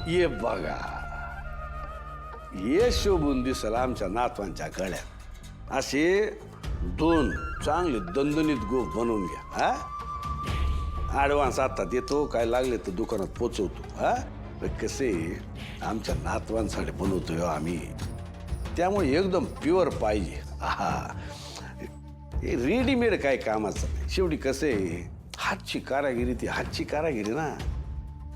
ये बघा, ये शोभून दिसल आमच्या नातवांच्या गळ्यात असे 2 चांगले दणदणीत गोफ बनवून घ्या. हा, ॲडव्हान्स आता देतो, काय लागले तर दुकानात पोचवतो. हा, कसे आमच्या नातवांसाठी बनवतोय आम्ही, त्यामुळे एकदम प्युअर पाहिजे. हा, रेडीमेड काय कामाचं नाही. शेवटी कसे हातची कारागिरी, ती हातची कारागिरी ना.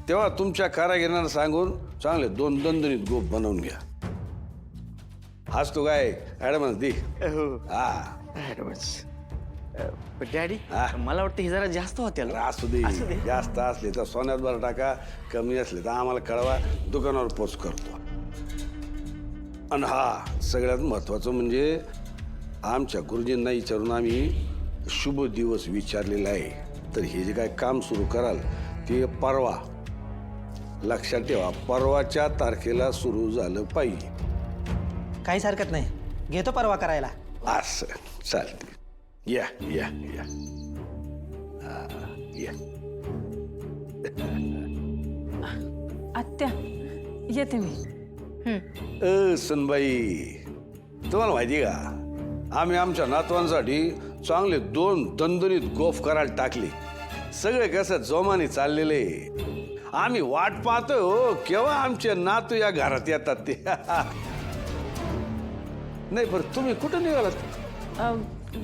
तेव्हा तुमच्या कारागिरांना सांगून चांगले 2 दणदणीत गोफ बनवून घ्या. आज तो काय ॲडव्हान्स दे. हा, ॲडव्हान्स. डॅडी, हा. मला वाटतं हे जरा जास्त होतील. असू दे, जास्त असले तर सोन्यात भर टाका, कमी असले तर आम्हाला कळवा, दुकानावर पोच करतो. आणि हा, सगळ्यात महत्वाचं म्हणजे आमच्या गुरुजींना विचारून आम्ही शुभ दिवस विचारलेला आहे. तर हे जे काय काम सुरू कराल ते परवा, लक्षात ठेवा, परवाच्या तारखेला सुरू झालं पाहिजे. काहीच हरकत नाही, घेतो परवा करायला. असं चालते. या या या या. आत्या, येते मी. सनबाई, तुम्हाला माहिती का, आम्ही आमच्या नातवांसाठी चांगले 2 दणदणीत गोफ करायला टाकले. सगळे कसं जोमाने चाललेले. आम्ही वाट पाहतोय हो, केव्हा आमचे नातू या घरात येतात ते. नाही, बरं तुम्ही कुठं निघालात?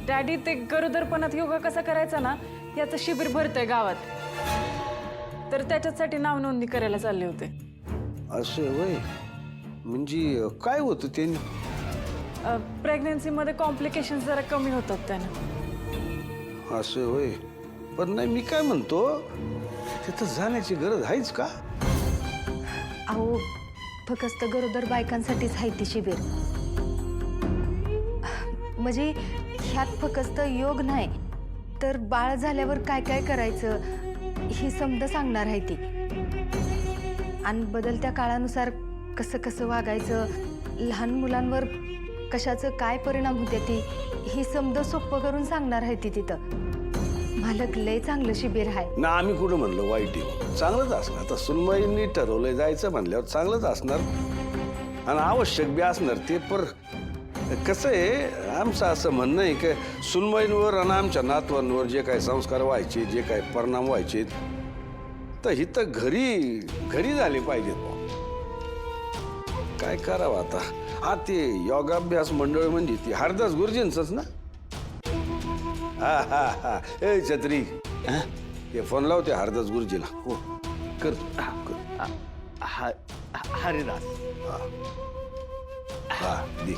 डॅडी, ते गरोदरपणात योगा कसा करायचा ना, याचं शिबिर भरतंय गावात, तर त्याच्यासाठी नाव नोंदणी करायला चालले होते. असं होय? म्हणजे काय होतं ते? प्रेग्नन्सीमध्ये कॉम्प्लिकेशन्स जरा कमी होतात त्यानं. असं होय? पण नाही, मी काय म्हणतो, तिथं जाण्याची गरज आहेच का? अहो, फक्त गरोदर बायकांसाठीच आहे ती शिबिर. म्हणजे ह्यात फक्त योग नाही, तर बाळ झाल्यावर काय काय करायचं ही समज सांगणार आहे ती. आणि बदलत्या काळानुसार कसं कसं वागायचं, लहान मुलांवर कशाचं काय परिणाम होते ती ही समज सोपं करून सांगणार आहे ती तिथं. मालक, लय चांगलं शिबिर आहे ना. आम्ही कुठं म्हणलं वाईट आहे, चांगलंच असणार. आता सुनबाईंनी ठरवलंय जायचं म्हणल्यावर चांगलंच असणार आणि आवश्यक बी असणार ते. पर कसं आहे, आमचं असं म्हणणं आहे की सुनबाईंवर आणि आमच्या नातवांवर जे काही संस्कार व्हायचे, जे काही परिणाम व्हायचे, तर इथं घरी घरी झाले पाहिजेत. काय करावं आता? हा, ते योगाभ्यास मंडळ म्हणजे ती हरदास गुरुजींचंच ना? हा हा हा. ए छत्री, ते फोन लावते हरदास गुरुजीला. हो, कर. हरिदास. हा, दे.